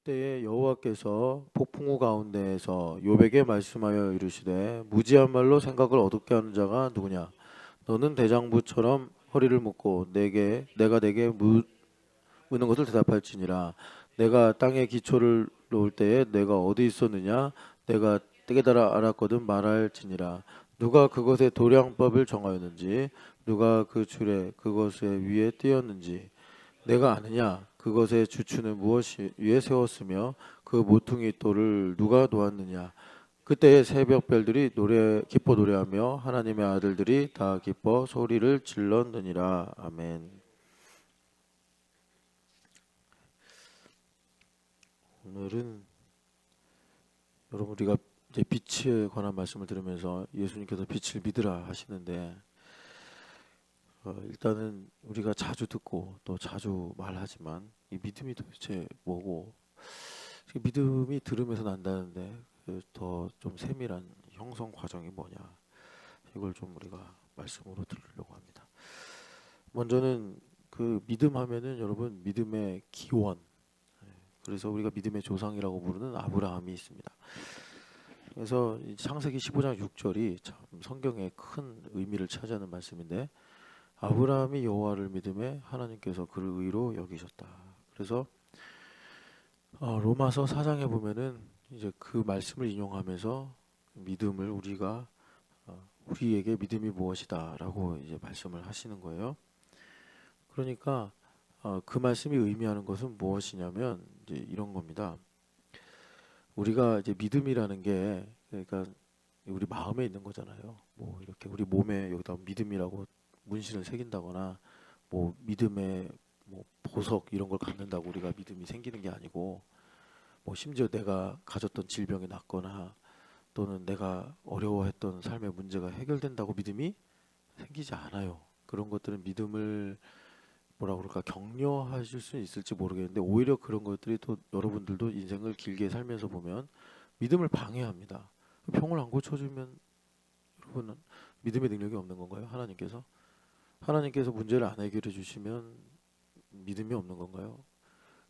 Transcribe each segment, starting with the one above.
그때에 여호와께서 폭풍우 가운데에서 욥에게 말씀하여 이르시되 무지한 말로 생각을 어둡게 하는 자가 누구냐? 너는 대장부처럼 허리를 묶고 내가 내게 묻는 것을 대답할지니라. 내가 땅에 기초를 놓을 때에 내가 어디 있었느냐? 내가 깨달아 알았거든 말할지니라. 누가 그것의 도량법을 정하였는지, 누가 그 줄에 그것의 위에 띄었는지 내가 아느냐? 그것의 주추는 무엇이 위에 세웠으며 그 모퉁이 돌을 누가 놓았느냐? 그때의 새벽 별들이 기뻐 노래하며 하나님의 아들들이 다 기뻐 소리를 질렀느니라. 아멘. 오늘은 여러분 우리가 이제 빛에 관한 말씀을 들으면서 예수님께서 빛을 믿으라 하시는데 일단은 우리가 자주 듣고 또 자주 말하지만 이 믿음이 도대체 뭐고 믿음이 들으면서 난다는데 더 좀 세밀한 형성 과정이 뭐냐 이걸 좀 우리가 말씀으로 들으려고 합니다. 먼저는 그 믿음 하면은 여러분 믿음의 기원, 그래서 우리가 믿음의 조상이라고 부르는 아브라함이 있습니다. 그래서 창세기 15장 6절이 참 성경에 큰 의미를 차지하는 말씀인데 아브라함이 여호와를 믿음에 하나님께서 그를 의로 여기셨다. 그래서 로마서 4장에 보면은 이제 그 말씀을 인용하면서 믿음을 우리에게 믿음이 무엇이다라고 이제 말씀을 하시는 거예요. 그러니까 그 말씀이 의미하는 것은 무엇이냐면 이제 이런 겁니다. 우리가 이제 믿음이라는 게 그러니까 우리 마음에 있는 거잖아요. 뭐 이렇게 우리 몸에 여기다 믿음이라고 문신을 새긴다거나 뭐 믿음의 뭐 보석 이런 걸 갖는다고 우리가 믿음이 생기는 게 아니고 뭐 심지어 내가 가졌던 질병이 낫거나 또는 내가 어려워했던 삶의 문제가 해결된다고 믿음이 생기지 않아요. 그런 것들은 믿음을 뭐라 그럴까 격려하실 수 있을지 모르겠는데 오히려 그런 것들이 또 여러분들도 인생을 길게 살면서 보면 믿음을 방해합니다. 병을 안 고쳐주면 여러분은 믿음의 능력이 없는 건가요? 하나님께서 문제를 안 해결해 주시면 믿음이 없는 건가요?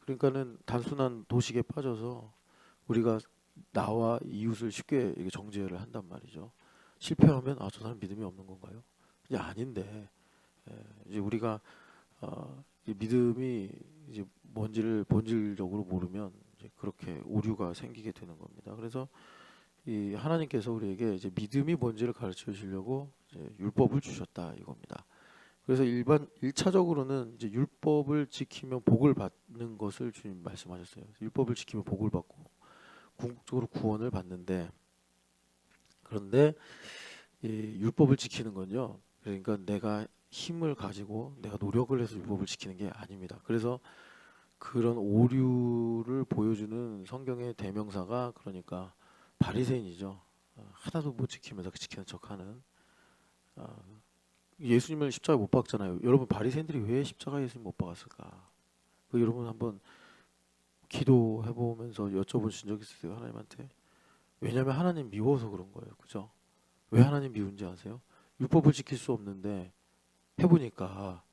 그러니까는 단순한 도식에 빠져서 우리가 나와 이웃을 쉽게 정죄를 한단 말이죠. 실패하면 저 사람 믿음이 없는 건가요? 이제 아닌데 이제 우리가 이 믿음이 이제 뭔지를 본질적으로 모르면 이제 그렇게 오류가 생기게 되는 겁니다. 그래서 이 하나님께서 우리에게 이제 믿음이 뭔지를 가르쳐 주시려고 이제 율법을 주셨다 이겁니다. 그래서 일차적으로는 이제 율법을 지키면 복을 받는 것을 주님 말씀하셨어요. 율법을 지키면 복을 받고 궁극적으로 구원을 받는데 그런데 이 율법을 지키는 건요. 그러니까 내가 힘을 가지고 내가 노력을 해서 율법을 지키는 게 아닙니다. 그래서 그런 오류를 보여주는 성경의 대명사가 그러니까 바리새인이죠. 하나도 못 지키면서 지키는 척하는 예수님을 십자가에 못 박잖아요. 여러분 바리새인들이 왜 십자가에 예수님 못 박았을까? 여러분 한번 기도해 보면서 여쭤보신 적 있으세요? 하나님한테? 왜냐하면 하나님 미워서 그런 거예요. 그죠? 왜 하나님 미운지 아세요? 율법을 지킬 수 없는데 해보니까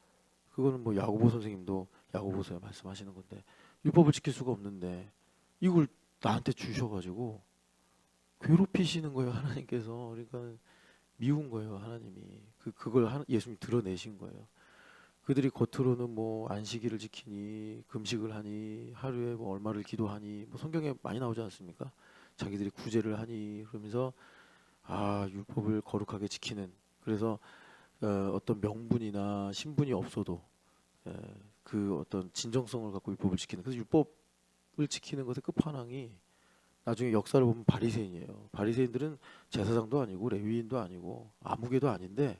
그거는 뭐 야고보 선생님도 야고보서에 말씀하시는 건데 율법을 지킬 수가 없는데 이걸 나한테 주셔가지고 괴롭히시는 거예요. 하나님께서. 그러니까 미운 거예요. 하나님이. 그걸 예수님이 드러내신 거예요. 그들이 겉으로는 뭐 안식일을 지키니 금식을 하니 하루에 뭐 얼마를 기도하니 뭐 성경에 많이 나오지 않습니까? 자기들이 구제를 하니 그러면서 율법을 거룩하게 지키는 그래서 어떤 명분이나 신분이 없어도 그 어떤 진정성을 갖고 율법을 지키는 그래서 율법을 지키는 것의 끝판왕이 나중에 역사를 보면 바리새인이에요. 바리새인들은 제사장도 아니고 레위인도 아니고 아무개도 아닌데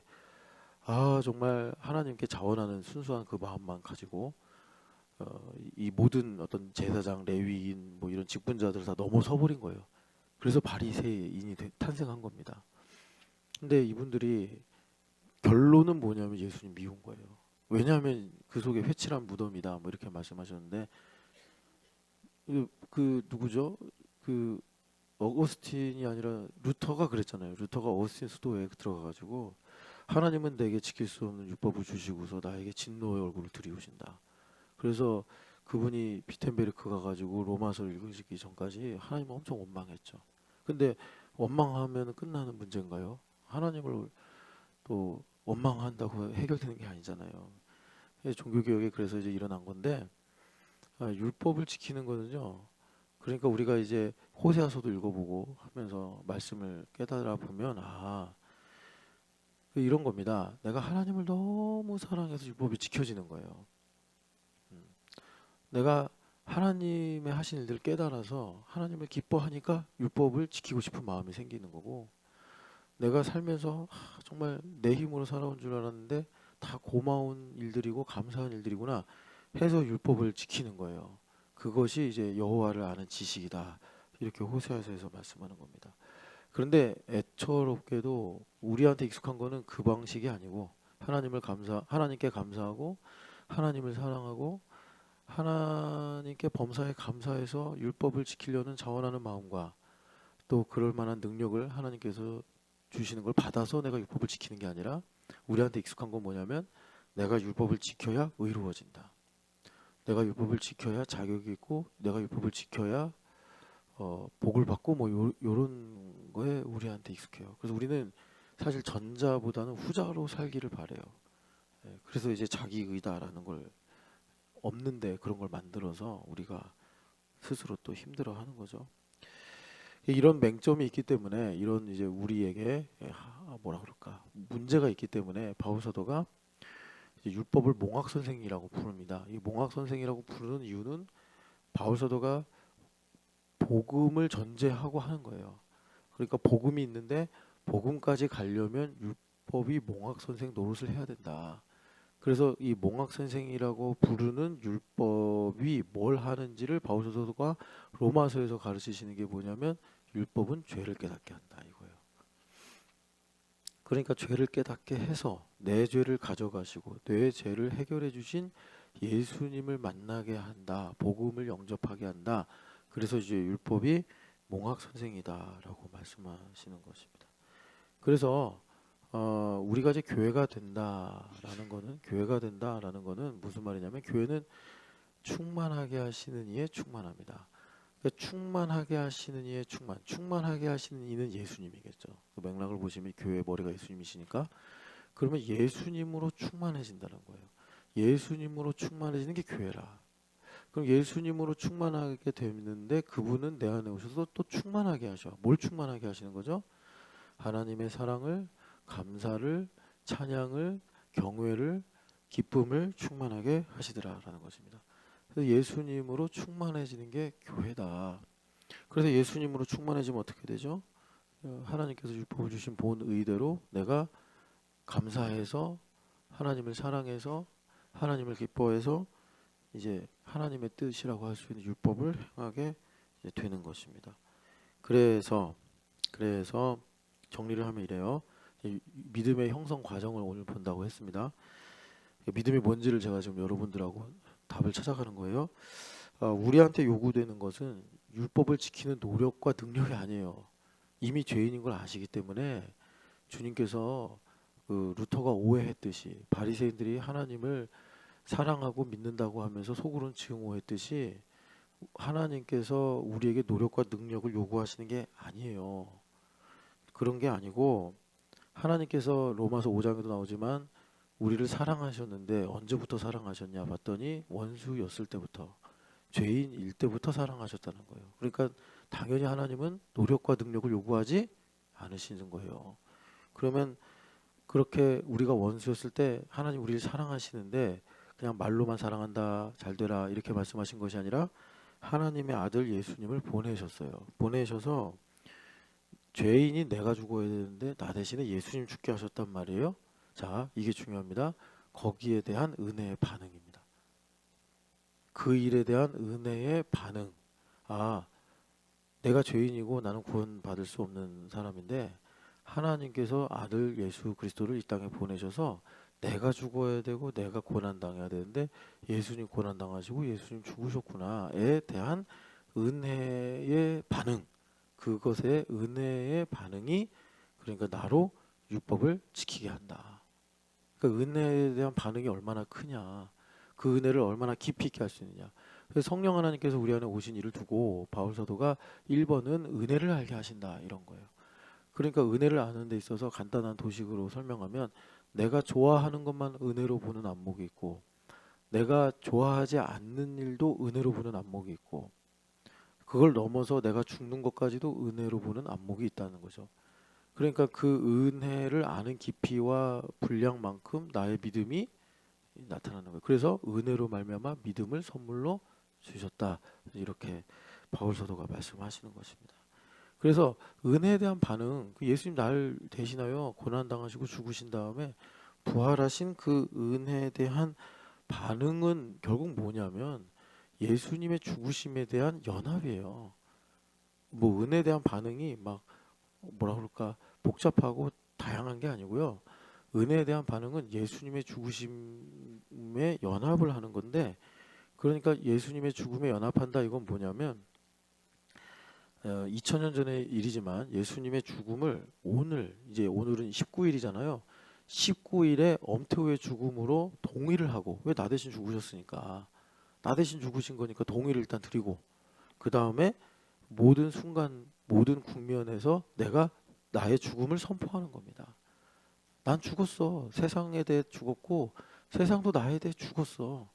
정말 하나님께 자원하는 순수한 그 마음만 가지고 이 모든 어떤 제사장, 레위인 뭐 이런 직분자들을 다 넘어서 버린 거예요. 그래서 바리새인이 탄생한 겁니다. 근데 이분들이 결론은 뭐냐면 예수님 미운 거예요. 왜냐하면 그 속에 회칠한 무덤이다 뭐 이렇게 말씀하셨는데 그 누구죠? 그 어거스틴이 아니라 루터가 그랬잖아요. 루터가 어거스틴 수도에 들어가가지고 하나님은 내게 지킬 수 없는 율법을 주시고서 나에게 진노의 얼굴을 들이우신다. 그래서 그분이 비텐베르크 가가지고 로마서를 읽으시기 전까지 하나님은 엄청 원망했죠. 근데 원망하면 끝나는 문제인가요? 하나님을 또 원망한다고 해결되는 게 아니잖아요. 종교개혁이 그래서 이제 일어난 건데, 율법을 지키는 거는요. 그러니까 우리가 이제 호세아서도 읽어보고 하면서 말씀을 깨달아 보면 이런 겁니다. 내가 하나님을 너무 사랑해서 율법이 지켜지는 거예요. 내가 하나님의 하신 일들을 깨달아서 하나님을 기뻐하니까 율법을 지키고 싶은 마음이 생기는 거고, 내가 살면서 정말 내 힘으로 살아온 줄 알았는데 다 고마운 일들이고 감사한 일들이구나 해서 율법을 지키는 거예요. 그것이 이제 여호와를 아는 지식이다. 이렇게 호세아서에서 말씀하는 겁니다. 그런데 애처롭게도 우리한테 익숙한 거는 그 방식이 아니고, 하나님께 감사하고 하나님을 사랑하고 하나님께 범사에 감사해서 율법을 지키려는 자원하는 마음과 또 그럴 만한 능력을 하나님께서 주시는 걸 받아서 내가 율법을 지키는 게 아니라, 우리한테 익숙한 건 뭐냐면 내가 율법을 지켜야 의로워진다. 내가 율법을 지켜야 자격이 있고 내가 율법을 지켜야 복을 받고 뭐 요런 거에 우리한테 익숙해요. 그래서 우리는 사실 전자보다는 후자로 살기를 바래요. 그래서 이제 자기 의다라는 걸 없는데 그런 걸 만들어서 우리가 스스로 또 힘들어하는 거죠. 이런 맹점이 있기 때문에, 이런 이제 우리에게 뭐라 그럴까 문제가 있기 때문에 바울 사도가 이제 율법을 몽학 선생이라고 부릅니다. 이 몽학 선생이라고 부르는 이유는 바울 사도가 복음을 전제하고 하는 거예요. 그러니까 복음이 있는데 복음까지 가려면 율법이 몽학 선생 노릇을 해야 된다. 그래서 이 몽학 선생이라고 부르는 율법이 뭘 하는지를 바울 사도가 로마서에서 가르치시는 게 뭐냐면, 율법은 죄를 깨닫게 한다 이거예요. 그러니까 죄를 깨닫게 해서 내 죄를 가져가시고 내 죄를 해결해 주신 예수님을 만나게 한다. 복음을 영접하게 한다. 그래서 이제 율법이 몽학 선생이다라고 말씀하시는 것입니다. 그래서 우리가 이제 교회가 된다라는 거는 무슨 말이냐면, 교회는 충만하게 하시는 이에 충만합니다. 그러니까 충만하게 하시는 이에 충만하게 하시는 이는 예수님이겠죠. 그 맥락을 보시면 교회의 머리가 예수님이시니까, 그러면 예수님으로 충만해진다는 거예요. 예수님으로 충만해지는 게 교회라. 그럼 예수님으로 충만하게 되는데 그분은 내 안에 오셔서 또 충만하게 하셔. 뭘 충만하게 하시는 거죠? 하나님의 사랑을, 감사를, 찬양을, 경외를, 기쁨을 충만하게 하시더라라는 것입니다. 그래서 예수님으로 충만해지는 게 교회다. 그래서 예수님으로 충만해지면 어떻게 되죠? 하나님께서 율법을 주신 본 의대로 내가 감사해서 하나님을 사랑해서 하나님을 기뻐해서 이제 하나님의 뜻이라고 할 수 있는 율법을 행하게 이제 되는 것입니다. 그래서 정리를 하면 이래요. 믿음의 형성 과정을 오늘 본다고 했습니다. 믿음이 뭔지를 제가 지금 여러분들하고 답을 찾아가는 거예요. 우리한테 요구되는 것은 율법을 지키는 노력과 능력이 아니에요. 이미 죄인인 걸 아시기 때문에 주님께서 그 루터가 오해했듯이, 바리새인들이 하나님을 사랑하고 믿는다고 하면서 속으로는 증오했듯이, 하나님께서 우리에게 노력과 능력을 요구하시는 게 아니에요. 그런 게 아니고, 하나님께서 로마서 5장에도 나오지만 우리를 사랑하셨는데 언제부터 사랑하셨냐 봤더니 원수였을 때부터, 죄인일 때부터 사랑하셨다는 거예요. 그러니까 당연히 하나님은 노력과 능력을 요구하지 않으시는 거예요. 그러면 그렇게 우리가 원수였을 때 하나님 우리를 사랑하시는데 그냥 말로만 사랑한다, 잘 되라 이렇게 말씀하신 것이 아니라 하나님의 아들 예수님을 보내셨어요. 보내셔서 죄인이 내가 죽어야 되는데 나 대신에 예수님 죽게 하셨단 말이에요. 자, 이게 중요합니다. 거기에 대한 은혜의 반응입니다. 그 일에 대한 은혜의 반응. 내가 죄인이고 나는 구원받을 수 없는 사람인데 하나님께서 아들 예수 그리스도를 이 땅에 보내셔서 내가 죽어야 되고 내가 고난당해야 되는데 예수님 고난당하시고 예수님 죽으셨구나에 대한 은혜의 반응, 그것의 은혜의 반응이 그러니까 나로 율법을 지키게 한다. 그러니까 은혜에 대한 반응이 얼마나 크냐, 그 은혜를 얼마나 깊이 있게 할 수 있느냐. 그래서 성령 하나님께서 우리 안에 오신 이를 두고 바울 사도가 1번은 은혜를 알게 하신다 이런 거예요. 그러니까 은혜를 아는 데 있어서 간단한 도식으로 설명하면 내가 좋아하는 것만 은혜로 보는 안목이 있고 내가 좋아하지 않는 일도 은혜로 보는 안목이 있고 그걸 넘어서 내가 죽는 것까지도 은혜로 보는 안목이 있다는 거죠. 그러니까 그 은혜를 아는 깊이와 분량만큼 나의 믿음이 나타나는 거예요. 그래서 은혜로 말미암아 믿음을 선물로 주셨다. 이렇게 바울 사도가 말씀하시는 것입니다. 그래서 은혜에 대한 반응, 예수님 나를 대신하여 고난 당하시고 죽으신 다음에 부활하신 그 은혜에 대한 반응은 결국 뭐냐면 예수님의 죽으심에 대한 연합이에요. 뭐 은혜에 대한 반응이 막 뭐라 그럴까 복잡하고 다양한 게 아니고요. 은혜에 대한 반응은 예수님의 죽으심에 연합을 하는 건데, 그러니까 예수님의 죽음에 연합한다 이건 뭐냐면 2000년 전의 일이지만 예수님의 죽음을 오늘은 19일이잖아요. 19일에 엄태우의 죽음으로 동의를 하고, 왜 나 대신 죽으셨으니까 나 대신 죽으신 거니까 동의를 일단 드리고, 그 다음에 모든 순간 모든 국면에서 내가 나의 죽음을 선포하는 겁니다. 난 죽었어. 세상에 대해 죽었고 세상도 나에 대해 죽었어.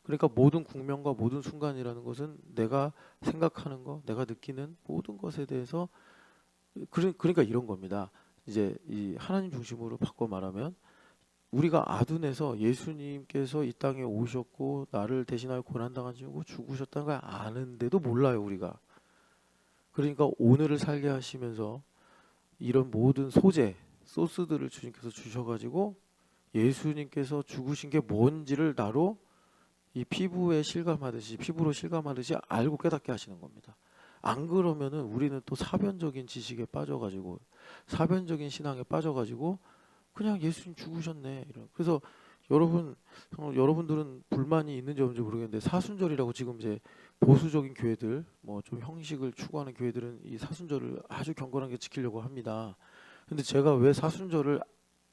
그러니까 모든 국면과 모든 순간이라는 것은 내가 생각하는 거, 내가 느끼는 모든 것에 대해서 그러니까 이런 겁니다. 이제 이 하나님 중심으로 바꿔 말하면 우리가 아둔해서 예수님께서 이 땅에 오셨고 나를 대신하여 고난당하시고 죽으셨다는 걸 아는데도 몰라요, 우리가. 그러니까 오늘을 살게 하시면서 이런 모든 소스들을 주님께서 주셔가지고 예수님께서 죽으신 게 뭔지를 나로 이 피부로 실감하듯이 알고 깨닫게 하시는 겁니다. 안 그러면은 우리는 또 사변적인 지식에 빠져가지고 사변적인 신앙에 빠져가지고 그냥 예수님 죽으셨네. 그래서 여러분들은 불만이 있는지 없는지 모르겠는데 사순절이라고 지금 이제 보수적인 교회들, 뭐 좀 형식을 추구하는 교회들은 이 사순절을 아주 경건하게 지키려고 합니다. 근데 제가 왜 사순절을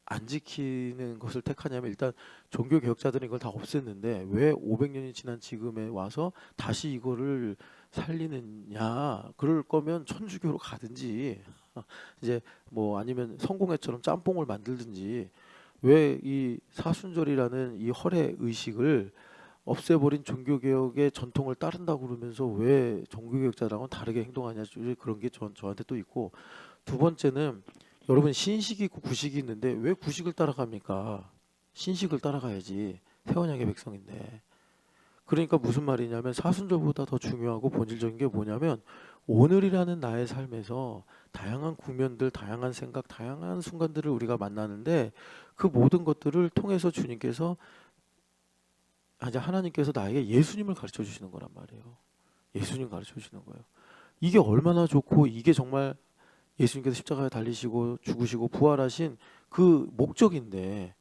안 지키는 것을 택하냐면, 일단 종교 개혁자들은 이걸 다 없앴는데 왜 500년이 지난 지금에 와서 다시 이거를 살리느냐. 그럴 거면 천주교로 가든지 이제 뭐 아니면 성공회처럼 짬뽕을 만들든지, 왜 이 사순절이라는 이 허례 의식을 없애버린 종교개혁의 전통을 따른다고 그러면서 왜 종교개혁자랑은 다르게 행동하냐, 그런 게 저한테 또 있고, 두 번째는 여러분 신식이 있고 구식이 있는데 왜 구식을 따라갑니까? 신식을 따라가야지. 새 언약의 백성인데. 그러니까 무슨 말이냐면 사순절보다 더 중요하고 본질적인 게 뭐냐면 오늘이라는 나의 삶에서 다양한 국면들, 다양한 생각, 다양한 순간들을 우리가 만나는데 그 모든 것들을 통해서 하나님께서 나에게 예수님을 가르쳐 주시는 거란 말이에요. 예수님 가르쳐 주시는 거예요. 이게 얼마나 좋고, 이게 정말 예수님께서 십자가에 달리시고 죽으시고 부활하신 그 목적인데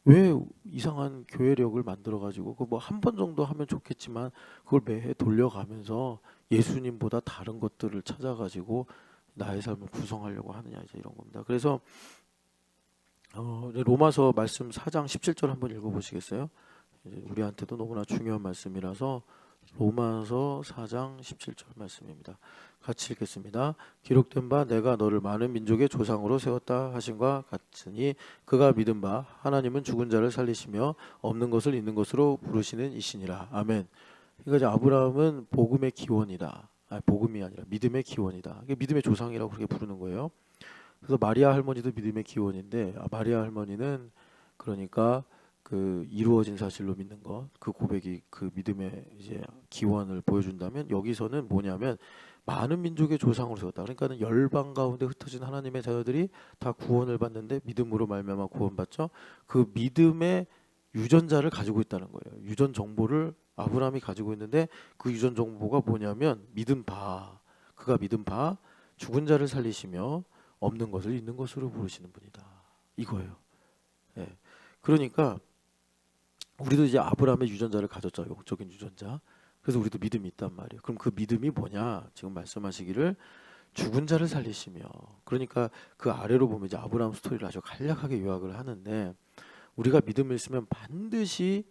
왜 이상한 교회력을 만들어 가지고 그 뭐 한 번 정도 하면 좋겠지만 그걸 매해 돌려가면서 예수님보다 다른 것들을 찾아 가지고 나의 삶을 구성하려고 하느냐, 이제 이런 겁니다. 그래서 이제 로마서 말씀 4장 17절 한번 읽어 보시겠어요? 우리한테도 너무나 중요한 말씀이라서 로마서 4장 17절 말씀입니다. 같이 읽겠습니다. 기록된 바 내가 너를 많은 민족의 조상으로 세웠다 하신과 같으니 그가 믿은 바 하나님은 죽은 자를 살리시며 없는 것을 있는 것으로 부르시는 이시니라. 아멘. 그러니까 이제 아브라함은 복음의 기원이다. 복음이 아니라 믿음의 기원이다. 믿음의 조상이라고 그렇게 부르는 거예요. 그래서 마리아 할머니도 믿음의 기원인데, 마리아 할머니는 그러니까 그 이루어진 사실로 믿는 것, 그 고백이 그 믿음의 이제 기원을 보여준다면, 여기서는 뭐냐면 많은 민족의 조상으로 세웠다. 그러니까는 열방 가운데 흩어진 하나님의 자녀들이 다 구원을 받는데 믿음으로 말미암아 구원받죠. 그 믿음의 유전자를 가지고 있다는 거예요. 유전 정보를 아브라함이 가지고 있는데 그 유전 정보가 뭐냐면 그가 믿은 바 죽은 자를 살리시며 없는 것을 있는 것으로 부르시는 분이다. 이거예요. 예. 그러니까 우리도 이제 아브라함의 유전자를 가졌죠. 영적인 유전자. 그래서 우리도 믿음이 있단 말이에요. 그럼 그 믿음이 뭐냐? 지금 말씀하시기를 죽은 자를 살리시며. 그러니까 그 아래로 보면 이제 아브라함 스토리를 아주 간략하게 요약을 하는데, 우리가 믿음을 있으면 반드시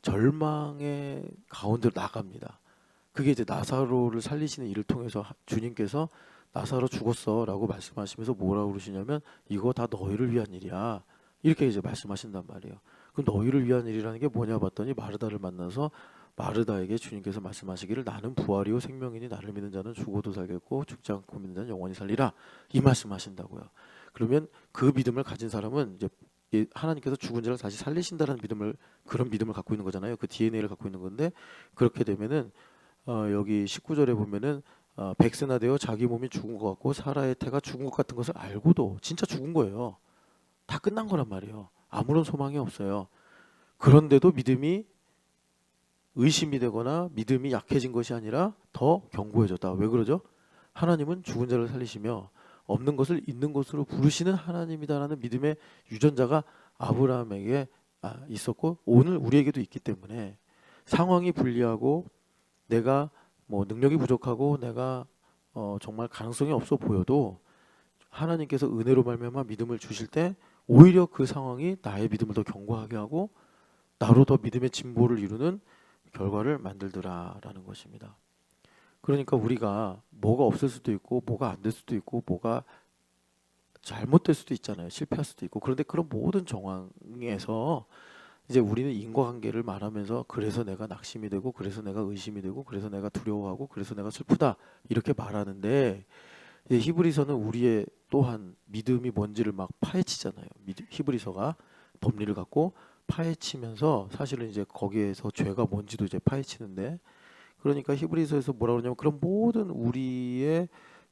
절망의 가운데로 나갑니다. 그게 이제 나사로를 살리시는 일을 통해서 주님께서 나사로 죽었어라고 말씀하시면서 뭐라고 그러시냐면 이거 다 너희를 위한 일이야. 이렇게 이제 말씀하신단 말이에요. 그럼 너희를 위한 일이라는 게 뭐냐 봤더니 마르다를 만나서 마르다에게 주님께서 말씀하시기를 나는 부활이요 생명이니 나를 믿는 자는 죽어도 살겠고 죽지 않고 믿는 자는 영원히 살리라 이 말씀하신다고요. 그러면 그 믿음을 가진 사람은 이제 하나님께서 죽은 자를 다시 살리신다는 믿음을 그런 믿음을 갖고 있는 거잖아요. 그 DNA를 갖고 있는 건데 그렇게 되면은 여기 19절에 보면은 백세나 되어 자기 몸이 죽은 것 같고 사라의 태가 죽은 것 같은 것을 알고도 진짜 죽은 거예요. 다 끝난 거란 말이에요. 아무런 소망이 없어요. 그런데도 믿음이 의심이 되거나 믿음이 약해진 것이 아니라 더 견고해졌다. 왜 그러죠? 하나님은 죽은 자를 살리시며 없는 것을 있는 것으로 부르시는 하나님이다라는 믿음의 유전자가 아브라함에게 있었고 오늘 우리에게도 있기 때문에 상황이 불리하고 내가 뭐 능력이 부족하고 내가 정말 가능성이 없어 보여도 하나님께서 은혜로 말미암아 믿음을 주실 때 오히려 그 상황이 나의 믿음을 더 견고하게 하고 나로 더 믿음의 진보를 이루는 결과를 만들더라라는 것입니다. 그러니까 우리가 뭐가 없을 수도 있고 뭐가 안 될 수도 있고 뭐가 잘못될 수도 있잖아요. 실패할 수도 있고 그런데 그런 모든 정황에서 이제 우리는 인과관계를 말하면서 그래서 내가 낙심이 되고 그래서 내가 의심이 되고 그래서 내가 두려워하고 그래서 내가 슬프다 이렇게 말하는데 이제 히브리서는 우리의 또한 믿음이 뭔지를 막 파헤치잖아요. 히브리서가 법리를 갖고 파헤치면서 사실은 이제 거기에서 죄가 뭔지도 이제 파헤치는데 그러니까 히브리서에서 뭐라 그러냐면 그런 모든 우리의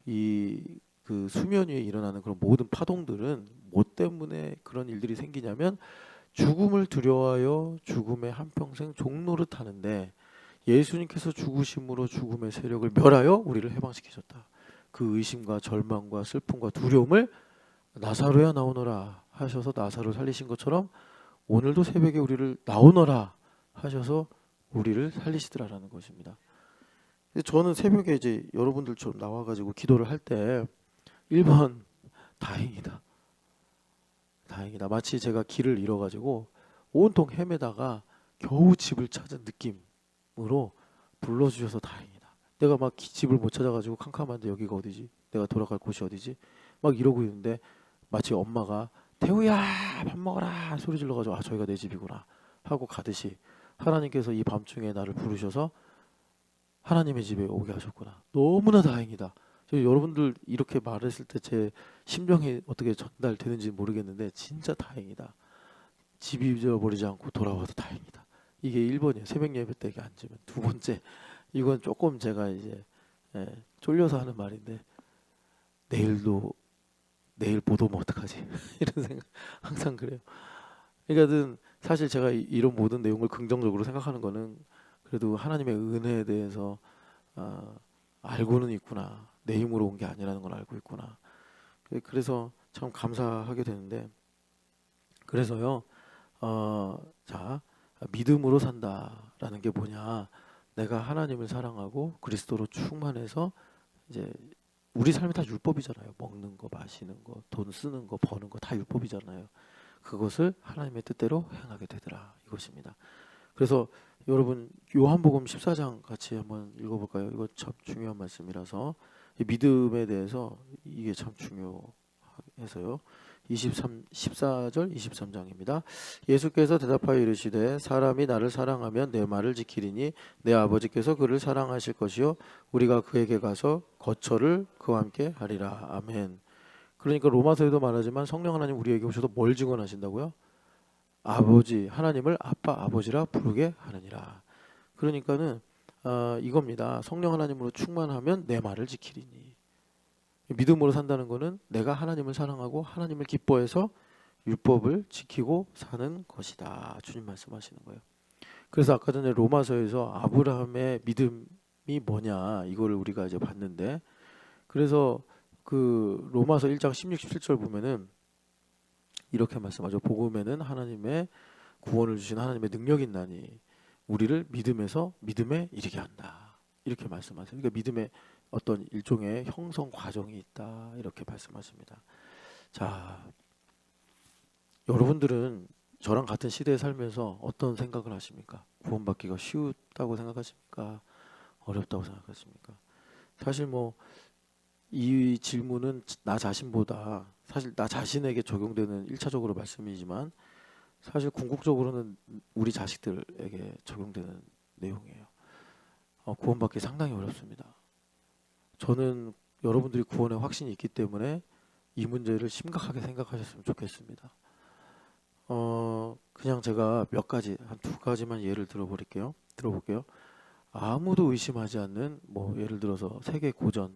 이 그 수면 위에 일어나는 그런 모든 파동들은 뭐 때문에 그런 일들이 생기냐면 죽음을 두려워하여 죽음의 한평생 종노릇 하는데 예수님께서 죽으심으로 죽음의 세력을 멸하여 우리를 해방시키셨다. 그 의심과 절망과 슬픔과 두려움을 나사로야 나오너라 하셔서 나사로 살리신 것처럼 오늘도 새벽에 우리를 나오너라 하셔서 우리를 살리시더라라는 것입니다. 저는 새벽에 이제 여러분들처럼 나와가지고 기도를 할 때 1번 다행이다. 다행이다. 마치 제가 길을 잃어가지고 온통 헤매다가 겨우 집을 찾은 느낌으로 불러주셔서 다행이다. 내가 막 집을 못 찾아가지고 캄캄한데 여기가 어디지? 내가 돌아갈 곳이 어디지? 막 이러고 있는데 마치 엄마가 태우야 밥 먹어라 소리 질러가지고 저기가 내 집이구나 하고 가듯이 하나님께서 이 밤중에 나를 부르셔서 하나님의 집에 오게 하셨구나. 너무나 다행이다. 여러분들 이렇게 말했을 때 제 심정이 어떻게 전달되는지 모르겠는데 진짜 다행이다. 집 잊어버리지 않고 돌아와서 다행이다. 이게 1번이에요. 새벽 예배 때 앉으면. 두 번째, 이건 조금 제가 이제 쫄려서 하는 말인데 내일 못 오면 어떡하지? 이런 생각 항상 그래요. 그러니까는 사실 제가 이런 모든 내용을 긍정적으로 생각하는 거는 그래도 하나님의 은혜에 대해서 알고는 있구나. 내 힘으로 온 게 아니라는 걸 알고 있구나. 그래서 참 감사하게 되는데 그래서요. 자, 믿음으로 산다라는 게 뭐냐? 내가 하나님을 사랑하고 그리스도로 충만해서 이제 우리 삶이 다 율법이잖아요. 먹는 거, 마시는 거, 돈 쓰는 거, 버는 거 다 율법이잖아요. 그것을 하나님의 뜻대로 행하게 되더라 이것입니다. 그래서 여러분 요한복음 14장 같이 한번 읽어볼까요? 이거 참 중요한 말씀이라서 이 믿음에 대해서 이게 참 중요해서요. 14절 23장입니다. 예수께서 대답하여 이르시되 사람이 나를 사랑하면 내 말을 지키리니 내 아버지께서 그를 사랑하실 것이요 우리가 그에게 가서 거처를 그와 함께 하리라. 아멘. 그러니까 로마서에도 말하지만 성령 하나님 우리에게 오셔서 뭘 증언하신다고요? 아버지 하나님을 아빠 아버지라 부르게 하느니라. 그러니까는 이겁니다. 성령 하나님으로 충만하면 내 말을 지키리니. 믿음으로 산다는 것은 내가 하나님을 사랑하고 하나님을 기뻐해서 율법을 지키고 사는 것이다. 주님 말씀하시는 거예요. 그래서 아까 전에 로마서에서 아브라함의 믿음이 뭐냐 이거를 우리가 이제 봤는데 그래서 그 로마서 1장 16, 17절 보면은 이렇게 말씀하죠. 복음에는 하나님의 구원을 주신 하나님의 능력이 있나니 우리를 믿음에서 믿음에 이르게 한다. 이렇게 말씀하세요. 그러니까 믿음의 어떤 일종의 형성 과정이 있다. 이렇게 말씀하십니다. 자, 여러분들은 저랑 같은 시대에 살면서 어떤 생각을 하십니까? 구원받기가 쉽다고 생각하십니까? 어렵다고 생각하십니까? 사실 뭐 이 질문은 나 자신보다 사실 나 자신에게 적용되는 일차적으로 말씀이지만 사실 궁극적으로는 우리 자식들에게 적용되는 내용이에요. 구원받기 상당히 어렵습니다. 저는 여러분들이 구원에 확신이 있기 때문에 이 문제를 심각하게 생각하셨으면 좋겠습니다. 그냥 제가 몇 가지, 한 두 가지만 예를 들어볼게요. 아무도 의심하지 않는, 뭐, 예를 들어서 세계 고전,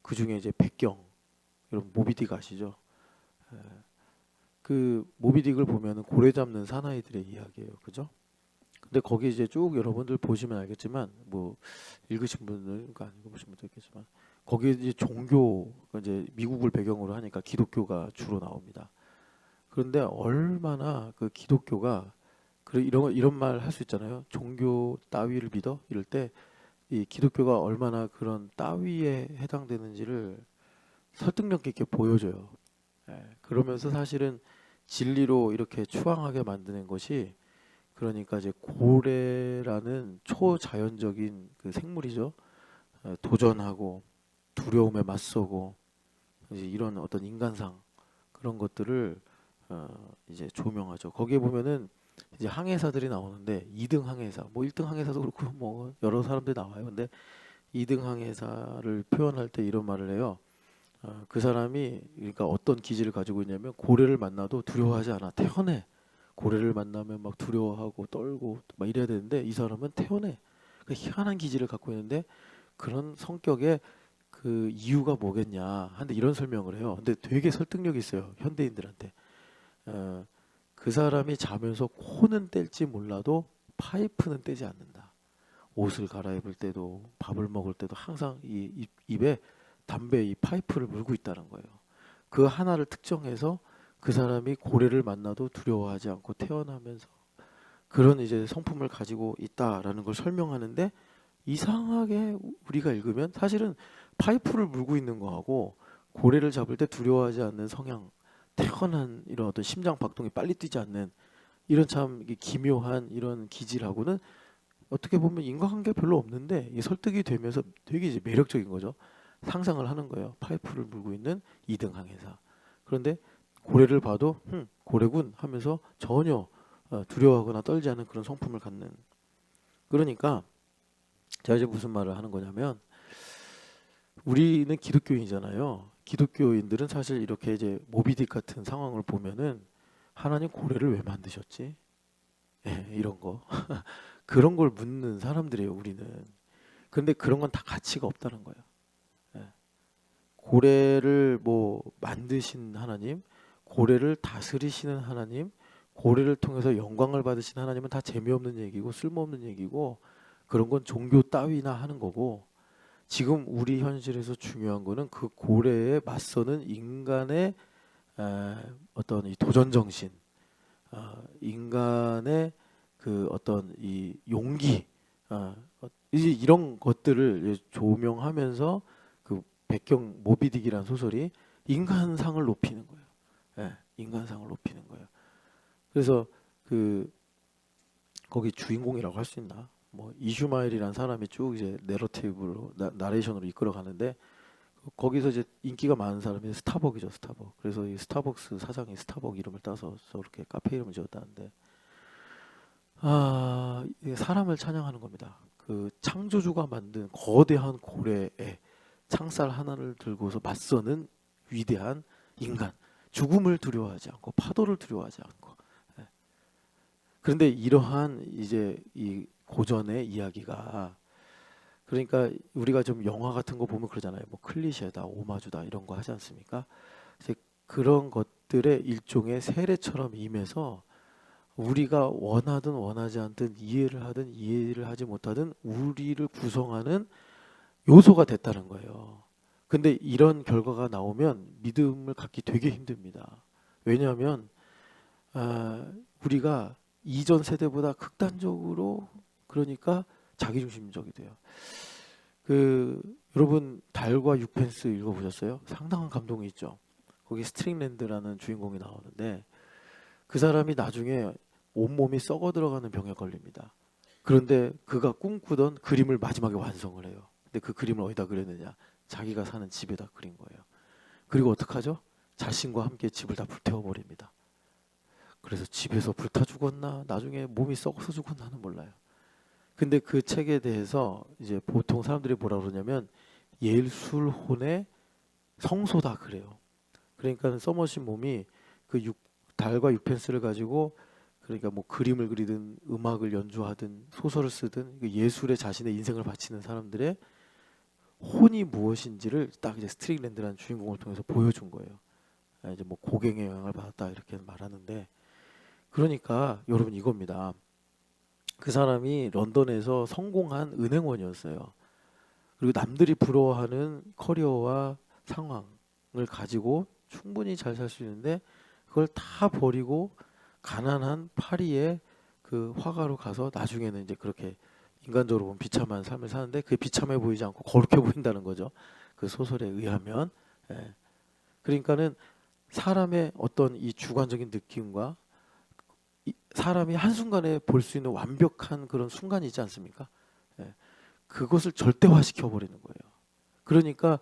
그 중에 이제 백경, 여러분 모비딕 아시죠? 예, 그 모비딕을 보면은 고래 잡는 사나이들의 이야기예요. 그죠? 근데 거기 이제 쭉 여러분들 보시면 알겠지만, 뭐, 읽으신 분들, 안 읽어보신 분도 있겠지만, 거기 이제 종교, 이제 미국을 배경으로 하니까 기독교가 주로 나옵니다. 그런데 얼마나 그 기독교가 그래 이런 말 할 수 있잖아요. 종교 따위를 믿어? 이럴 때 이 기독교가 얼마나 그런 따위에 해당되는지를 설득력 있게 보여줘요. 예, 그러면서 사실은 진리로 이렇게 추앙하게 만드는 것이 그러니까 이제 고래라는 초자연적인 그 생물이죠. 도전하고 두려움에 맞서고 이제 이런 어떤 인간상 그런 것들을 이제 조명하죠. 거기에 보면은 이제 항해사들이 나오는데 2등 항해사, 뭐 1등 항해사도 그렇고 뭐 여러 사람들이 나와요. 근데 2등 항해사를 표현할 때 이런 말을 해요. 그 사람이 그러니까 어떤 기질을 가지고 있냐면 고래를 만나도 두려워하지 않아. 태연해. 고래를 만나면 막 두려워하고 떨고 막 이래야 되는데 이 사람은 태연해. 그 희한한 기질을 갖고 있는데 그런 성격의 그 이유가 뭐겠냐 한데 이런 설명을 해요. 근데 되게 설득력이 있어요. 현대인들한테. 어, 그 사람이 자면서 코는 뗄지 몰라도 파이프는 떼지 않는다. 옷을 갈아입을 때도 밥을 먹을 때도 항상 입에 담배 이 파이프를 물고 있다는 거예요. 그 하나를 특정해서 그 사람이 고래를 만나도 두려워하지 않고 태어나면서 그런 이제 성품을 가지고 있다라는 걸 설명하는데 이상하게 우리가 읽으면 사실은 파이프를 물고 있는 거하고 고래를 잡을 때 두려워하지 않는 성향, 태어난 이런 어떤 심장 박동이 빨리 뛰지 않는 이런 참 기묘한 이런 기질하고는 어떻게 보면 인과관계 별로 없는데 이 설득이 되면서 되게 이제 매력적인 거죠. 상상을 하는 거예요. 파이프를 물고 있는 2등 항해사. 그런데 고래를 봐도 고래군 하면서 전혀 두려워하거나 떨지 않은 그런 성품을 갖는. 그러니까 제가 이제 무슨 말을 하는 거냐면 우리는 기독교인이잖아요. 기독교인들은 사실 이렇게 이제 모비딕 같은 상황을 보면은 하나님 고래를 왜 만드셨지? 예, 이런 거. 그런 걸 묻는 사람들이에요, 우리는. 근데 그런 건 다 가치가 없다는 거예요. 예. 고래를 뭐 만드신 하나님, 고래를 다스리시는 하나님, 고래를 통해서 영광을 받으신 하나님은 다 재미없는 얘기고 쓸모없는 얘기고 그런 건 종교 따위나 하는 거고 지금 우리 현실에서 중요한 거는 그 고래에 맞서는 인간의 어떤 이 도전 정신, 인간의 그 어떤 이 용기, 이제 이런 것들을 조명하면서 그 백경 모비딕이라는 소설이 인간상을 높이는 거예요. 예, 인간상을 높이는 거예요. 그래서 그 거기 주인공이라고 할 수 있나? 뭐 이슈마엘이라는 사람이 쭉 이제 내러티브로 나레이션으로 이끌어 가는데 거기서 이제 인기가 많은 사람이 스타벅이죠, 스타벅. 그래서 이 스타벅스 사장이 스타벅 이름을 따서 저렇게 카페 이름을 지었다는데 이게 사람을 찬양하는 겁니다. 그 창조주가 만든 거대한 고래에 창살 하나를 들고서 맞서는 위대한 인간. 죽음을 두려워하지 않고 파도를 두려워하지 않고. 예. 그런데 이러한 이제 이 고전의 이야기가 그러니까 우리가 좀 영화 같은 거 보면 그러잖아요. 뭐 클리셰다, 오마주다 이런 거 하지 않습니까? 이제 그런 것들의 일종의 세례처럼 임해서 우리가 원하든 원하지 않든 이해를 하든 이해를 하지 못하든 우리를 구성하는 요소가 됐다는 거예요. 근데 이런 결과가 나오면 믿음을 갖기 되게 힘듭니다. 왜냐하면 아, 우리가 이전 세대보다 극단적으로 그러니까 자기중심적이 돼요. 그 여러분 달과 육펜스 읽어보셨어요? 상당한 감동이 있죠. 거기 스트링랜드라는 주인공이 나오는데 그 사람이 나중에 온몸이 썩어 들어가는 병에 걸립니다. 그런데 그가 꿈꾸던 그림을 마지막에 완성을 해요. 근데 그 그림을 어디다 그렸느냐? 자기가 사는 집에다 그린 거예요. 그리고 어떡하죠? 자신과 함께 집을 다 불태워버립니다. 그래서 집에서 불타 죽었나? 나중에 몸이 썩어서 죽었나는 몰라요. 근데 그 책에 대해서 이제 보통 사람들이 뭐라 그러냐면 예술혼의 성소다 그래요. 그러니까 써머신 몸이 그 달과 6펜스를 가지고 그러니까 뭐 그림을 그리든 음악을 연주하든 소설을 쓰든 예술에 자신의 인생을 바치는 사람들의 혼이 무엇인지를 딱 이제 스트릭랜드라는 주인공을 통해서 보여준 거예요. 이제 뭐 고갱의 영향을 받았다 이렇게 말하는데, 그러니까 여러분 이겁니다. 그 사람이 런던에서 성공한 은행원이었어요. 그리고 남들이 부러워하는 커리어와 상황을 가지고 충분히 잘 살 수 있는데 그걸 다 버리고 가난한 파리의 그 화가로 가서 나중에는 이제 그렇게 인간적으로 보면 비참한 삶을 사는데 그게 비참해 보이지 않고 거룩해 보인다는 거죠. 그 소설에 의하면. 예. 그러니까는 사람의 어떤 이 주관적인 느낌과 사람이 한순간에 볼 수 있는 완벽한 그런 순간이 있지 않습니까? 예. 그것을 절대화시켜 버리는 거예요. 그러니까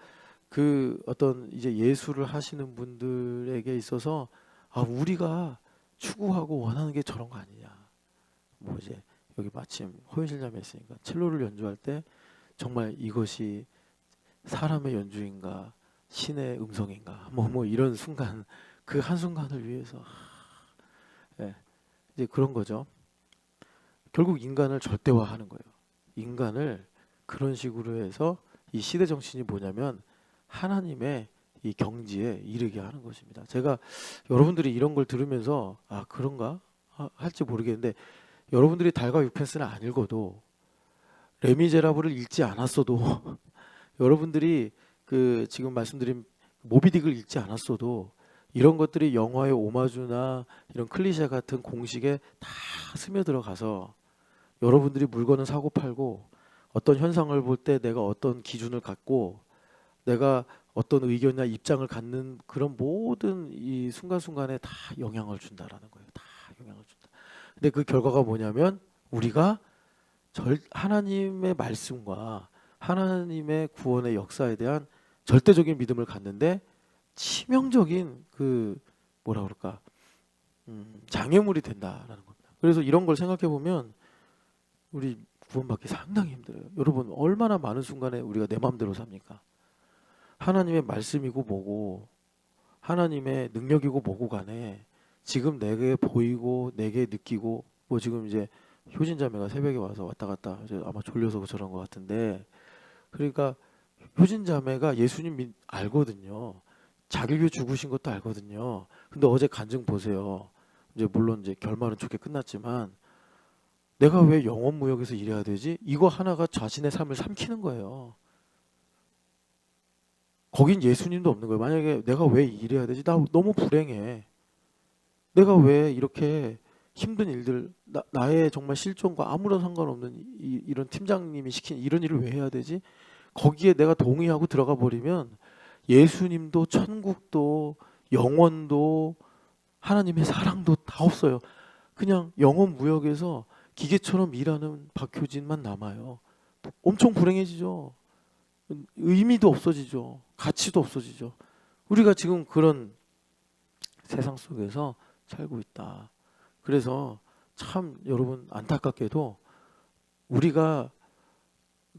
그 어떤 이제 예술을 하시는 분들에게 있어서 우리가 추구하고 원하는 게 저런 거 아니냐. 뭐 이제 여기 마침 호윤실 자매 있으니까 첼로를 연주할 때 정말 이것이 사람의 연주인가 신의 음성인가 뭐 이런 순간, 그 한순간을 위해서 예, 이제 그런 거죠. 결국 인간을 절대화하는 거예요. 인간을 그런 식으로 해서 이 시대 정신이 뭐냐면 하나님의 이 경지에 이르게 하는 것입니다. 제가 여러분들이 이런 걸 들으면서 그런가 할지 모르겠는데, 여러분들이 달과 육펜스는 안 읽어도 레미제라블을 읽지 않았어도 여러분들이 그 지금 말씀드린 모비딕을 읽지 않았어도 이런 것들이 영화의 오마주나 이런 클리셰 같은 공식에 다 스며들어가서 여러분들이 물건을 사고 팔고 어떤 현상을 볼 때 내가 어떤 기준을 갖고 내가 어떤 의견이나 입장을 갖는 그런 모든 이 순간순간에 다 영향을 준다라는 거예요. 다 영향을 준다. 근데 그 결과가 뭐냐면 우리가 하나님의 말씀과 하나님의 구원의 역사에 대한 절대적인 믿음을 갖는데 치명적인 그 뭐라 그럴까 장애물이 된다라는 겁니다. 그래서 이런 걸 생각해 보면 우리 구원받기 상당히 힘들어요. 여러분 얼마나 많은 순간에 우리가 내 마음대로 삽니까? 하나님의 말씀이고 뭐고 하나님의 능력이고 뭐고 간에 지금 내게 보이고 내게 느끼고 뭐 지금 이제 효진 자매가 새벽에 와서 왔다 갔다 아마 졸려서 저런 것 같은데, 그러니까 효진 자매가 예수님 알거든요. 자기를 위해 죽으신 것도 알거든요. 근데 어제 간증 보세요. 이제 물론 이제 결말은 좋게 끝났지만 내가 왜 영혼무역에서 일해야 되지? 이거 하나가 자신의 삶을 삼키는 거예요. 거긴 예수님도 없는 거예요. 만약에 내가 왜 일해야 되지? 나 너무 불행해. 내가 왜 이렇게 힘든 일들, 나의 정말 실존과 아무런 상관없는 이런 팀장님이 시킨 이런 일을 왜 해야 되지? 거기에 내가 동의하고 들어가 버리면 예수님도 천국도 영원도 하나님의 사랑도 다 없어요. 그냥 영혼 무역에서 기계처럼 일하는 박효진만 남아요. 엄청 불행해지죠. 의미도 없어지죠. 가치도 없어지죠. 우리가 지금 그런 세상 속에서 살고 있다. 그래서 참 여러분 안타깝게도 우리가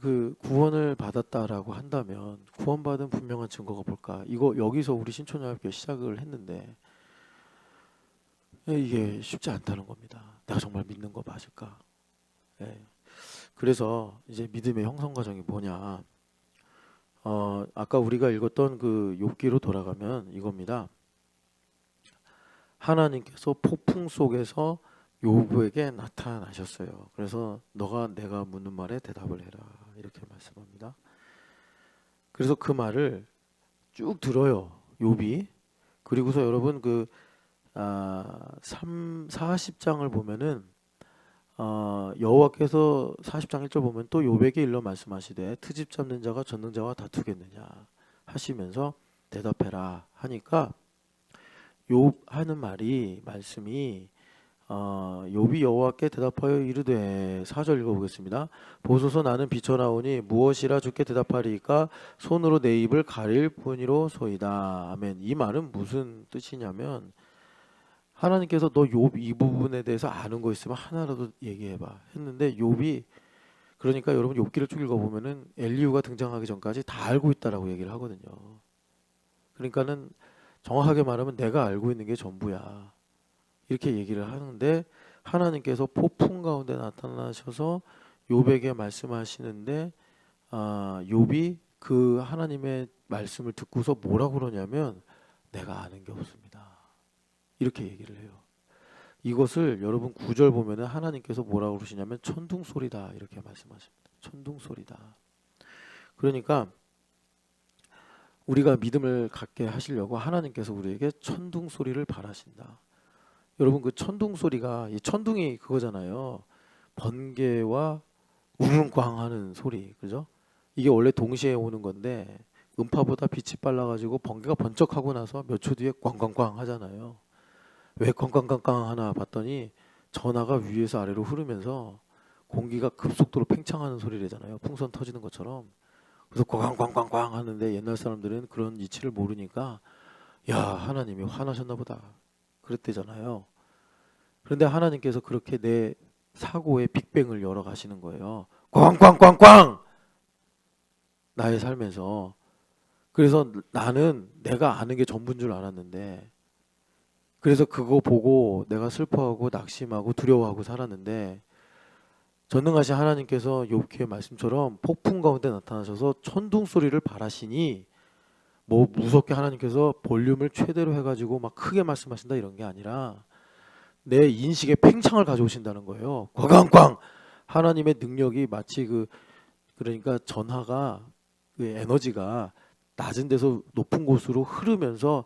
그 구원을 받았다라고 한다면 구원받은 분명한 증거가 뭘까? 이거 여기서 우리 신촌연합교회 시작을 했는데 이게 쉽지 않다는 겁니다. 내가 정말 믿는 거 맞을까? 예. 그래서 이제 믿음의 형성 과정이 뭐냐? 아까 우리가 읽었던 그 욥기로 돌아가면 이겁니다. 하나님께서 폭풍 속에서 욥에게 나타나셨어요. 그래서 너가 내가 묻는 말에 대답을 해라 이렇게 말씀합니다. 그래서 그 말을 쭉 들어요 욥이. 그리고서 여러분 그 40장을 보면은 여호와께서 40장 1절 보면 또 욥에게 일러 말씀하시되 트집 잡는 자가 젓는 자와 다투겠느냐 하시면서 대답해라 하니까 욥 하는 말씀이 욥이 여호와께 대답하여 이르되 4절 읽어보겠습니다. 보소서 나는 비쳐나오니 무엇이라 주께 대답하리이까 손으로 내 입을 가릴 뿐이로소이다. 아멘. 이 말은 무슨 뜻이냐면 하나님께서 너 욥 이 부분에 대해서 아는 거 있으면 하나라도 얘기해봐 했는데 욥이 그러니까 여러분 욥기를 쭉 읽어보면은 엘리후가 등장하기 전까지 다 알고 있다라고 얘기를 하거든요. 그러니까는 정확하게 말하면 내가 알고 있는 게 전부야. 이렇게 얘기를 하는데 하나님께서 폭풍 가운데 나타나셔서 욥에게 말씀하시는데 욥이 그 하나님의 말씀을 듣고서 뭐라고 그러냐면 내가 아는 게 없습니다. 이렇게 얘기를 해요. 이것을 여러분 9절 보면은 하나님께서 뭐라고 그러시냐면 천둥 소리다 이렇게 말씀하십니다. 천둥 소리다. 그러니까 우리가 믿음을 갖게 하시려고 하나님께서 우리에게 천둥 소리를 바라신다. 여러분 그 천둥 소리가 이 천둥이 그거잖아요. 번개와 우릉꽝하는 소리, 그죠? 이게 원래 동시에 오는 건데 음파보다 빛이 빨라가지고 번개가 번쩍하고 나서 몇 초 뒤에 꽝꽝꽝 하잖아요. 왜 꽝꽝꽝꽝 하나 봤더니 전하가 위에서 아래로 흐르면서 공기가 급속도로 팽창하는 소리래잖아요. 풍선 터지는 것처럼. 그래서 꽝꽝꽝꽝 하는데 옛날 사람들은 그런 이치를 모르니까 야 하나님이 화나셨나 보다 그랬대잖아요. 그런데 하나님께서 그렇게 내 사고의 빅뱅을 열어 가시는 거예요. 꽝꽝꽝꽝 나의 삶에서. 그래서 나는 내가 아는 게 전부인 줄 알았는데 그래서 그거 보고 내가 슬퍼하고 낙심하고 두려워하고 살았는데 전능하신 하나님께서 욥기의 말씀처럼 폭풍 가운데 나타나셔서 천둥 소리를 바라시니 뭐 무섭게 하나님께서 볼륨을 최대로 해가지고 막 크게 말씀하신다 이런 게 아니라 내 인식에 팽창을 가져오신다는 거예요. 꽝꽝꽝 하나님의 능력이 마치 그러니까 전하가 그 에너지가 낮은 데서 높은 곳으로 흐르면서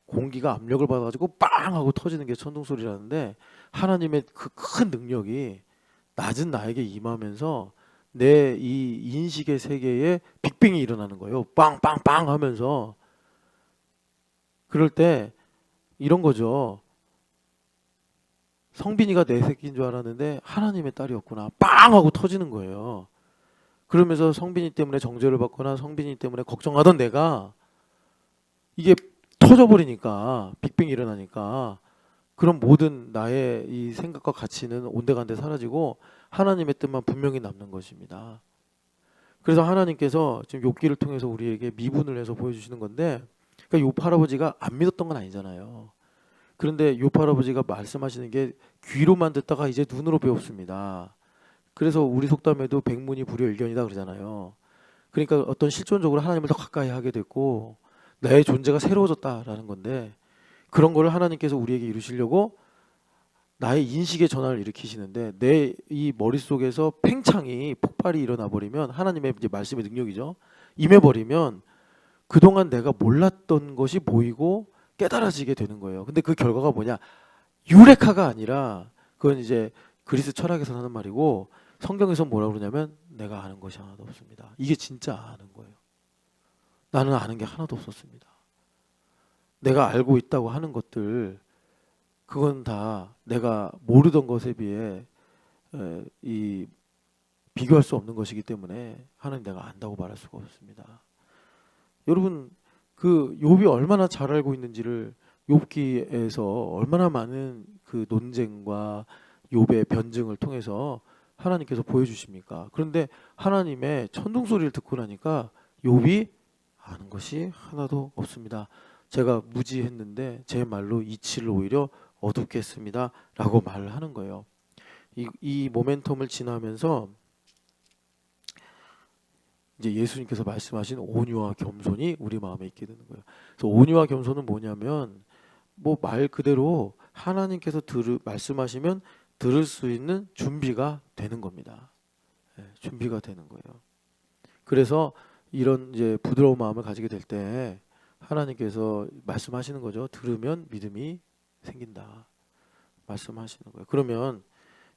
공기가 압력을 받아가지고 빵 하고 터지는 게 천둥 소리라는데 하나님의 그 큰 능력이 낮은 나에게 임하면서 내 이 인식의 세계에 빅뱅이 일어나는 거예요. 빵빵빵 하면서. 그럴 때 이런 거죠. 성빈이가 내 새끼인 줄 알았는데 하나님의 딸이었구나. 빵 하고 터지는 거예요. 그러면서 성빈이 때문에 정죄를 받거나 성빈이 때문에 걱정하던 내가 이게 터져버리니까 빅뱅이 일어나니까 그런 모든 나의 이 생각과 가치는 온데간데 사라지고 하나님의 뜻만 분명히 남는 것입니다. 그래서 하나님께서 지금 욥기를 통해서 우리에게 미분을 해서 보여주시는 건데 그러니까 욥 할아버지가 안 믿었던 건 아니잖아요. 그런데 욥 할아버지가 말씀하시는 게 귀로만 듣다가 이제 눈으로 배웠습니다. 그래서 우리 속담에도 백문이 불여일견이다 그러잖아요. 그러니까 어떤 실존적으로 하나님을 더 가까이 하게 됐고 나의 존재가 새로워졌다라는 건데 그런 거를 하나님께서 우리에게 이루시려고 나의 인식의 전환을 일으키시는데 내 이 머릿속에서 팽창이 폭발이 일어나 버리면 하나님의 이제 말씀의 능력이죠. 임해 버리면 그동안 내가 몰랐던 것이 보이고 깨달아지게 되는 거예요. 근데 그 결과가 뭐냐? 유레카가 아니라 그건 이제 그리스 철학에서 하는 말이고 성경에서 뭐라고 그러냐면 내가 아는 것이 하나도 없습니다. 이게 진짜 아는 거예요. 나는 아는 게 하나도 없었습니다. 내가 알고 있다고 하는 것들 그건 다 내가 모르던 것에 비해 이 비교할 수 없는 것이기 때문에 하나님 내가 안다고 말할 수가 없습니다. 여러분 그 욥이 얼마나 잘 알고 있는지를 욥기에서 얼마나 많은 그 논쟁과 욥의 변증을 통해서 하나님께서 보여주십니까? 그런데 하나님의 천둥 소리를 듣고 나니까 욥이 아는 것이 하나도 없습니다. 제가 무지했는데 제 말로 이치를 오히려 어둡게 했습니다. 라고 말을 하는 거예요. 이 모멘텀을 지나면서 이제 예수님께서 말씀하신 온유와 겸손이 우리 마음에 있게 되는 거예요. 그래서 온유와 겸손은 뭐냐면 뭐 말 그대로 하나님께서 말씀하시면 들을 수 있는 준비가 되는 겁니다. 준비가 되는 거예요. 그래서 이런 이제 부드러운 마음을 가지게 될 때 하나님께서 말씀하시는 거죠. 들으면 믿음이 생긴다. 말씀하시는 거예요. 그러면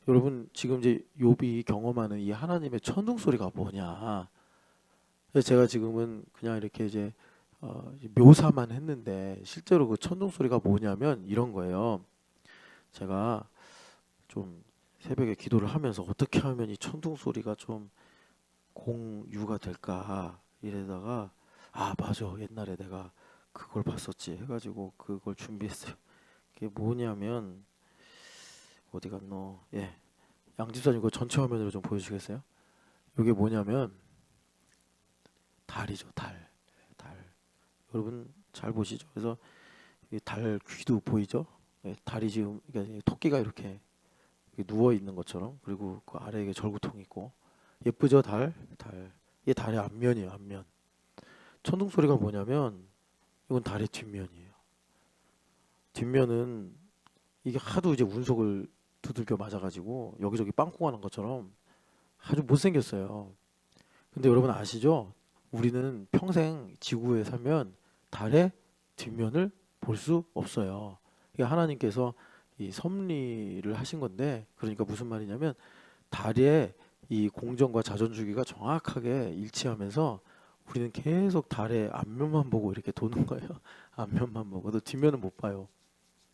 여러분 지금 이제 욥이 경험하는 이 하나님의 천둥 소리가 뭐냐? 제가 지금은 그냥 이렇게 이제 묘사만 했는데 실제로 그 천둥 소리가 뭐냐면 이런 거예요. 제가 좀 새벽에 기도를 하면서 어떻게 하면 이 천둥 소리가 좀 공유가 될까 이래다가 아 맞아 옛날에 내가 그걸 봤었지 해가지고 그걸 준비했어요. 그게 뭐냐면 어디 갔노? 예, 양집사님 그 전체 화면으로 좀 보여주시겠어요? 이게 뭐냐면 달이죠, 달. 달. 여러분 잘 보시죠. 그래서 이 달 귀도 보이죠? 예, 달이 지금 그러니까 토끼가 이렇게 누워 있는 것처럼 그리고 그 아래에 이게 절구통이 있고 예쁘죠, 달? 달. 이게 달의 앞면이에요, 앞면. 천둥 소리가 뭐냐면 이건 달의 뒷면이에요. 뒷면은 이게 하도 이제 운석을 두들겨 맞아가지고 여기저기 빵꾸가 난 것처럼 아주 못생겼어요. 근데 여러분 아시죠? 우리는 평생 지구에 살면 달의 뒷면을 볼 수 없어요. 이게 하나님께서 이 섭리를 하신 건데, 그러니까 무슨 말이냐면 달의 이 공전과 자전주기가 정확하게 일치하면서 우리는 계속 달의 앞면만 보고 이렇게 도는 거예요. 앞면만 보고. 또 뒷면은 못 봐요.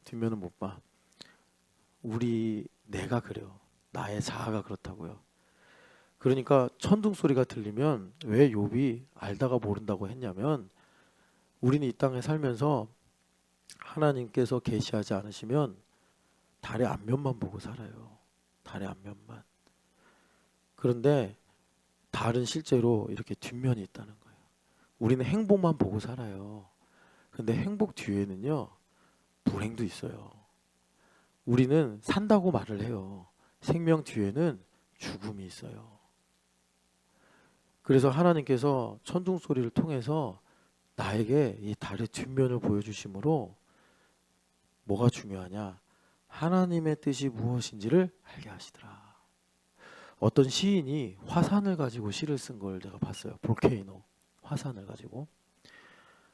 뒷면은 못 봐. 우리 내가 그래요. 나의 자아가 그렇다고요. 그러니까 천둥 소리가 들리면 왜 욥이 알다가 모른다고 했냐면 우리는 이 땅에 살면서 하나님께서 계시하지 않으시면 달의 앞면만 보고 살아요. 달의 앞면만. 그런데 달은 실제로 이렇게 뒷면이 있다는 거예요. 우리는 행복만 보고 살아요. 근데 행복 뒤에는요, 불행도 있어요. 우리는 산다고 말을 해요. 생명 뒤에는 죽음이 있어요. 그래서 하나님께서 천둥 소리를 통해서 나에게 이 달의 뒷면을 보여주심으로 뭐가 중요하냐? 하나님의 뜻이 무엇인지를 알게 하시더라. 어떤 시인이 화산을 가지고 시를 쓴 걸 제가 봤어요. 볼케이노. 화산을 가지고.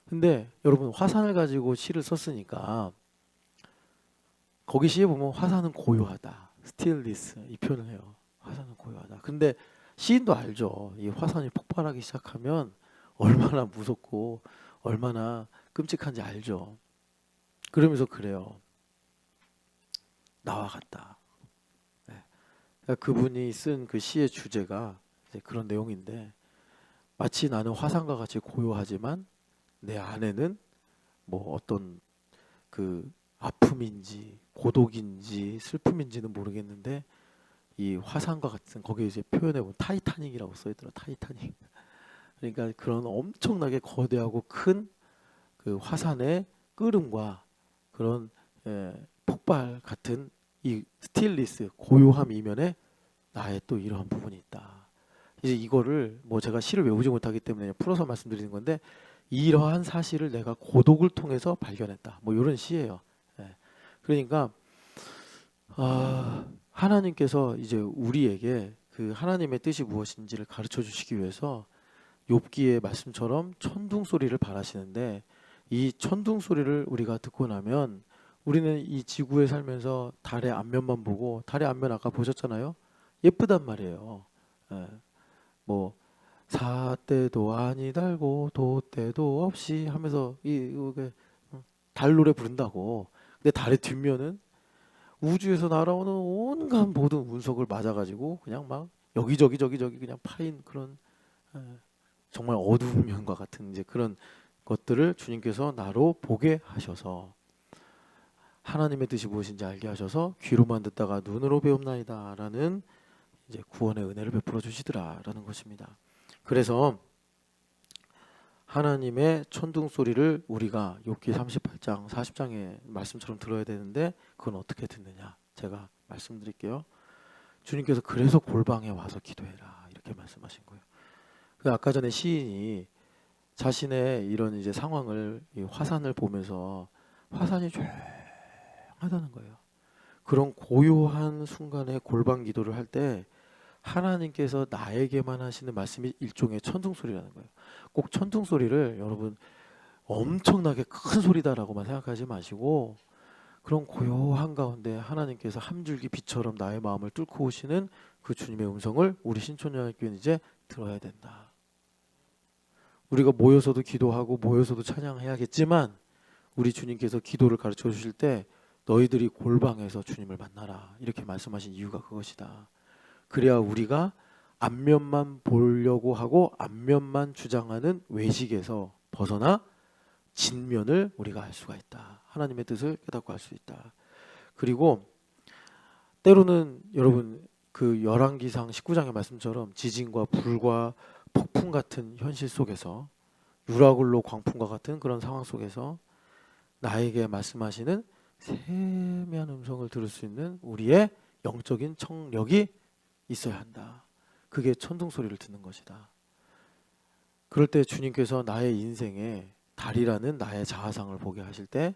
근데 여러분 화산을 가지고 시를 썼으니까 거기 시에 보면 화산은 고요하다. 스틸리스 이 표현을 해요. 화산은 고요하다. 근데 시인도 알죠. 이 화산이 폭발하기 시작하면 얼마나 무섭고 얼마나 끔찍한지 알죠. 그러면서 그래요. 나와 같다. 네. 그러니까 그분이 쓴 그 시의 주제가 이제 그런 내용인데 마치 나는 화산과 같이 고요하지만 내 안에는 뭐 어떤 그 아픔인지 고독인지 슬픔인지는 모르겠는데 이 화산과 같은 거기에 이제 표현해 보면 타이타닉이라고 써 있더라. 타이타닉. 그러니까 그런 엄청나게 거대하고 큰 그 화산의 끓음과 그런 폭발 같은 이 스틸리스 고요함 이면에 나의 또 이러한 부분이 있다. 이제 이거를 뭐 제가 시를 외우지 못하기 때문에 풀어서 말씀드리는 건데 이러한 사실을 내가 고독을 통해서 발견했다. 뭐 이런 시예요. 예. 그러니까 하나님께서 이제 우리에게 그 하나님의 뜻이 무엇인지를 가르쳐 주시기 위해서 욥기의 말씀처럼 천둥 소리를 바라시는데 이 천둥 소리를 우리가 듣고 나면 우리는 이 지구에 살면서 달의 앞면만 보고 달의 앞면 아까 보셨잖아요. 예쁘단 말이에요. 예. 뭐 사대도 아니 달고 돛대도 없이 하면서 이게 달 노래 부른다고. 근데 달의 뒷면은 우주에서 날아오는 온갖 모든 운석을 맞아가지고 그냥 막 여기저기 저기저기 그냥 파인 그런 에, 정말 어두운 면과 같은 이제 그런 것들을 주님께서 나로 보게 하셔서 하나님의 뜻이 무엇인지 알게 하셔서 귀로만 듣다가 눈으로 배움나이다라는 이제 구원의 은혜를 베풀어 주시더라라는 것입니다. 그래서 하나님의 천둥 소리를 우리가 욥기 38장 40장의 말씀처럼 들어야 되는데 그건 어떻게 듣느냐 제가 말씀드릴게요. 주님께서 그래서 골방에 와서 기도해라 이렇게 말씀하신 거예요. 그 아까 전에 시인이 자신의 이런 이제 상황을 이 화산을 보면서 화산이 조용하다는 거예요. 그런 고요한 순간에 골방 기도를 할 때 하나님께서 나에게만 하시는 말씀이 일종의 천둥 소리라는 거예요. 꼭 천둥 소리를 여러분 엄청나게 큰 소리다라고만 생각하지 마시고 그런 고요한 가운데 하나님께서 한 줄기 빛처럼 나의 마음을 뚫고 오시는 그 주님의 음성을 우리 신촌영학교는 이제 들어야 된다. 우리가 모여서도 기도하고 모여서도 찬양해야겠지만 우리 주님께서 기도를 가르쳐 주실 때 너희들이 골방에서 주님을 만나라 이렇게 말씀하신 이유가 그것이다. 그래야 우리가 앞면만 보려고 하고 앞면만 주장하는 외식에서 벗어나 진면을 우리가 알 수가 있다. 하나님의 뜻을 깨닫고 알 수 있다. 그리고 때로는 여러분 그 열왕기상 19장의 말씀처럼 지진과 불과 폭풍 같은 현실 속에서 유라굴로 광풍과 같은 그런 상황 속에서 나에게 말씀하시는 세미한 음성을 들을 수 있는 우리의 영적인 청력이 있어야 한다. 그게 천둥 소리를 듣는 것이다. 그럴 때 주님께서 나의 인생에 달이라는 나의 자아상을 보게 하실 때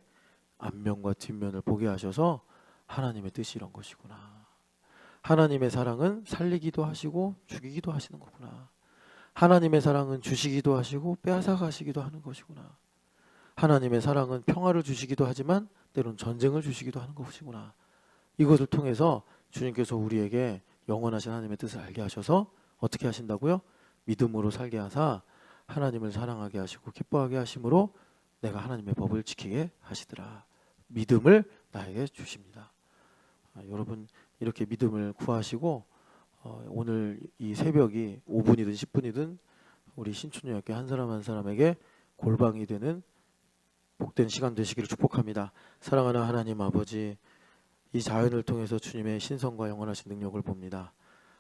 앞면과 뒷면을 보게 하셔서 하나님의 뜻이 이런 것이구나. 하나님의 사랑은 살리기도 하시고 죽이기도 하시는 거구나. 하나님의 사랑은 주시기도 하시고 빼앗아 가시기도 하는 것이구나. 하나님의 사랑은 평화를 주시기도 하지만 때론 전쟁을 주시기도 하는 것이구나. 이것을 통해서 주님께서 우리에게 영원하신 하나님의 뜻을 알게 하셔서 어떻게 하신다고요? 믿음으로 살게 하사 하나님을 사랑하게 하시고 기뻐하게 하심으로 내가 하나님의 법을 지키게 하시더라. 믿음을 나에게 주십니다. 여러분 이렇게 믿음을 구하시고 오늘 이 새벽이 5분이든 10분이든 우리 신촌여학교 한 사람 한 사람에게 골방이 되는 복된 시간 되시기를 축복합니다. 사랑하는 하나님 아버지, 이 자연을 통해서 주님의 신성과 영원하신 능력을 봅니다.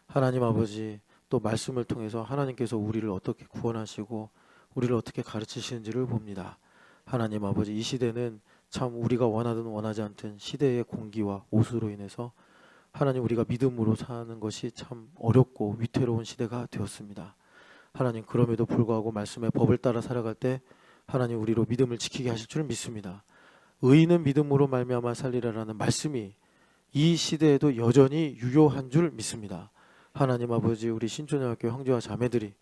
하나님 아버지, 또 말씀을 통해서 하나님께서 우리를 어떻게 구원하시고 우리를 어떻게 가르치시는지를 봅니다. 하나님 아버지, 이 시대는 참 우리가 원하든 원하지 않든 시대의 공기와 옷으로 인해서 하나님 우리가 믿음으로 사는 것이 참 어렵고 위태로운 시대가 되었습니다. 하나님 그럼에도 불구하고 말씀의 법을 따라 살아갈 때 하나님 우리로 믿음을 지키게 하실 줄 믿습니다. 의인은 믿음으로 말미암아 살리라라는 말씀이 이 시대에도 여전히 유효한 줄 믿습니다. 하나님 아버지, 우리 신촌여학교 형제와 자매들이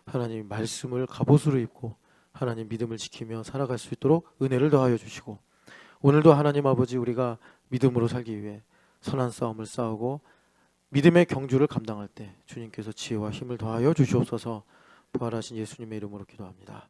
하나님 말씀을 갑옷으로 입고 하나님 믿음을 지키며 살아갈 수 있도록 은혜를 더하여 주시고, 오늘도 하나님 아버지 우리가 믿음으로 살기 위해 선한 싸움을 싸우고 믿음의 경주를 감당할 때 주님께서 지혜와 힘을 더하여 주시옵소서. 부활하신 예수님의 이름으로 기도합니다.